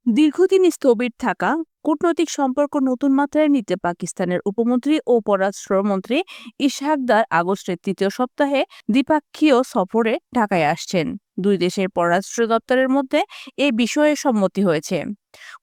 দীর্ঘদিন স্থবির থাকা কূটনৈতিক সম্পর্ক নতুন মাত্রায় নিতে পাকিস্তানের উপমন্ত্রী ও পররাষ্ট্রমন্ত্রী ইসহাক দার আগস্টের তৃতীয় সপ্তাহে দ্বিপাক্ষীয় সফরে ঢাকায় আসছেন। দুই দেশের পররাষ্ট্র দপ্তরের মধ্যে এই বিষয়ে সম্মতি হয়েছে।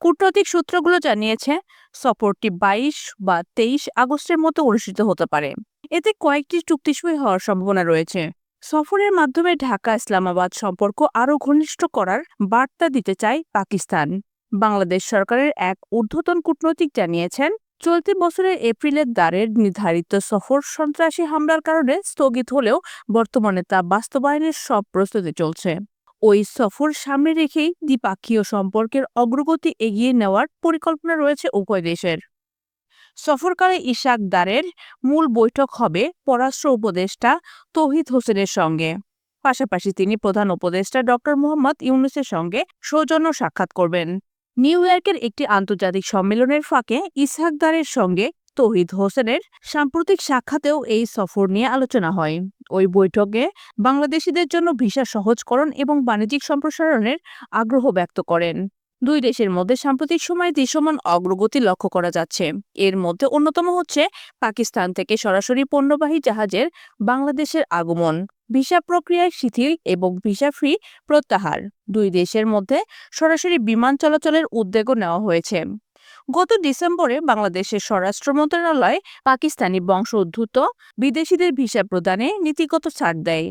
কূটনৈতিক সূত্রগুলো জানিয়েছে সফরটি ২২ বা ২৩ আগস্টের মধ্যে অনুষ্ঠিত হতে পারে। এতে কয়েকটি চুক্তি সই হওয়ার সম্ভাবনা রয়েছে। সফরের মাধ্যমে ঢাকা ইসলামাবাদ সম্পর্ক আরও ঘনিষ্ঠ করার বার্তা দিতে চায় পাকিস্তান। বাংলাদেশ সরকারের এক ঊর্ধ্বতন কূটনৈতিক জানিয়েছেন, চলতি বছরের এপ্রিলের দ্বারের নির্ধারিত সফর সন্ত্রাসী হামলার কারণে স্থগিত হলেও বর্তমানে তা বাস্তবায়নের সব প্রস্তুতি চলছে। ওই সফর সামনে রেখেই দ্বিপাক্ষীয় সম্পর্কের অগ্রগতি এগিয়ে নেওয়ার পরিকল্পনা রয়েছে উভয় দেশের। সফরকালে ইশাক দারের মূল বৈঠক হবে পররাষ্ট্র উপদেষ্টা তৌহিদ হোসেনের সঙ্গে। পাশাপাশি তিনি প্রধান উপদেষ্টা ডক্টর মোহাম্মদ ইউনূসের সঙ্গে সৌজন্য সাক্ষাৎ করবেন। নিউ ইয়র্কের একটি আন্তর্জাতিক সম্মেলনের ফাঁকে ইসহাক দারের সঙ্গে তৌহিদ হোসেনের সাম্প্রতিক সাক্ষাতেও এই সফর নিয়ে আলোচনা হয়। ওই বৈঠকে বাংলাদেশিদের জন্য ভিসা সহজকরণ এবং বাণিজ্যিক সম্প্রসারণের আগ্রহ ব্যক্ত করেন। দুই দেশের মধ্যে সাম্প্রতিক সময়ে দৃশ্যমান অগ্রগতি লক্ষ্য করা যাচ্ছে। এর মধ্যে অন্যতম হচ্ছে পাকিস্তান থেকে সরাসরি পণ্যবাহী জাহাজের বাংলাদেশের আগমন, ভিসা প্রক্রিয়ায় শিথিল এবং ভিসা ফ্রি প্রত্যাহার। দুই দেশের মধ্যে সরাসরি বিমান চলাচলের উদ্যোগও নেওয়া হয়েছে। গত ডিসেম্বরে বাংলাদেশের স্বরাষ্ট্র মন্ত্রণালয় পাকিস্তানি বংশোদ্ভূত বিদেশিদের ভিসা প্রদানে নীতিগত ছাড় দেয়।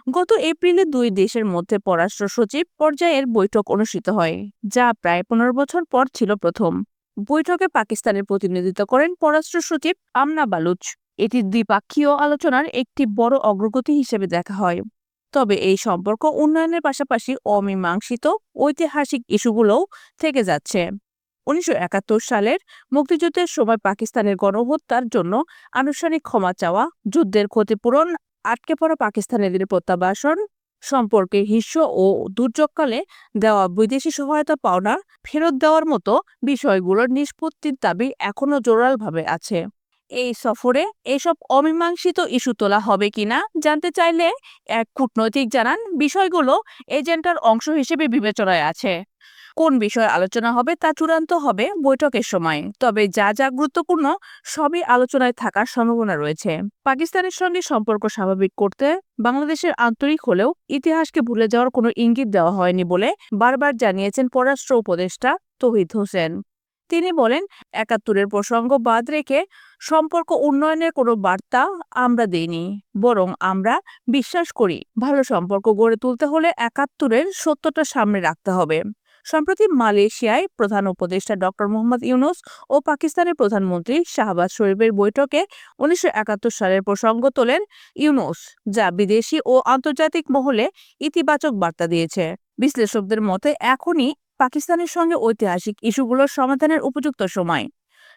গত এপ্রিলে দুই দেশের মধ্যে পররাষ্ট্র সচিব পর্যায়ের বৈঠক অনুষ্ঠিত হয়, যা প্রায় ১৫ বছর পর ছিল প্রথম। বৈঠকে পাকিস্তানের প্রতিনিধিত্ব করেন পররাষ্ট্র সচিব আমনা বালুচ। এটি দ্বিপাক্ষীয় আলোচনার একটি বড় অগ্রগতি হিসেবে দেখা হয়। তবে এই সম্পর্ক উন্নয়নের পাশাপাশি অমীমাংসিত ঐতিহাসিক ইস্যুগুলোও থেকে যাচ্ছে। ১৯৭১ সালের মুক্তিযুদ্ধের সময় পাকিস্তানের গণহত্যার জন্য আনুষ্ঠানিক ক্ষমা চাওয়া, যুদ্ধের ক্ষতিপূরণ, আটকে পড়া পাকিস্তানিদের প্রত্যাবাসন, সম্পর্কের হিস্য ও দুর্যোগকালে দেওয়া বিদেশি সহায়তা পাওনা ফেরত দেওয়ার মতো বিষয়গুলোর নিষ্পত্তির দাবি এখনো জোরালভাবে আছে। এই সফরে এসব অমীমাংসিত ইস্যু তোলা হবে কিনা জানতে চাইলে এক কূটনৈতিক জানান, বিষয়গুলো এজেন্ডার অংশ হিসেবে বিবেচনায় আছে। কোন বিষয়ে আলোচনা হবে তা চূড়ান্ত হবে বৈঠকের সময়। তবে যা যা গুরুত্বপূর্ণ সবই আলোচনায় থাকার সম্ভাবনা রয়েছে। পাকিস্তানের সঙ্গে সম্পর্ক স্বাভাবিক করতে বাংলাদেশের আন্তরিক হলেও ইতিহাসকে ভুলে যাওয়ার কোনো ইঙ্গিত দেওয়া হয়নি বলে বারবার জানিয়েছেন পররাষ্ট্র উপদেষ্টা তৌহিদ হোসেন। তিনি বলেন, ৭১-এর প্রসঙ্গ বাদ রেখে সম্পর্ক উন্নয়নের কোনো বার্তা আমরা দেইনি, বরং আমরা বিশ্বাস করি ভালো সম্পর্ক গড়ে তুলতে হলে ৭১-এর সত্যটা সামনে রাখতে হবে। সম্প্রতি মালয়েশিয়ায় প্রধান উপদেষ্টা ডক্টর মোহাম্মদ ইউনূস ও পাকিস্তানের প্রধানমন্ত্রী শাহবাজ শরীফের বৈঠকে ১৯৭১ সালের প্রসঙ্গ তোলেন ইউনূস, যা বিদেশি ও আন্তর্জাতিক মহলে ইতিবাচক বার্তা দিয়েছে। বিশ্লেষকদের মতে এখনই পাকিস্তানের সঙ্গে ঐতিহাসিক ইস্যুগুলোর সমাধানের উপযুক্ত সময়।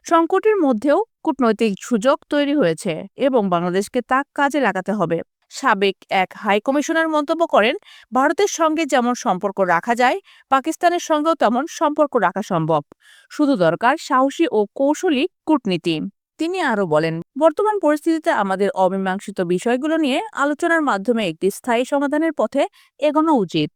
সংকটের মধ্যেও কূটনৈতিক সুযোগ তৈরি হয়েছে এবং বাংলাদেশকে তা কাজে লাগাতে হবে। সাবেক এক হাই কমিশনার মন্তব্য করেন, ভারতের সঙ্গে যেমন সম্পর্ক রাখা যায়, পাকিস্তানের সঙ্গেও তেমন সম্পর্ক রাখা সম্ভব। শুধু দরকার সাহসী ও কৌশলী কূটনীতি। তিনি আরও বলেন, বর্তমান পরিস্থিতিতে আমাদের অমীমাংসিত বিষয়গুলো নিয়ে আলোচনার মাধ্যমে একটি স্থায়ী সমাধানের পথে এগোনো উচিত।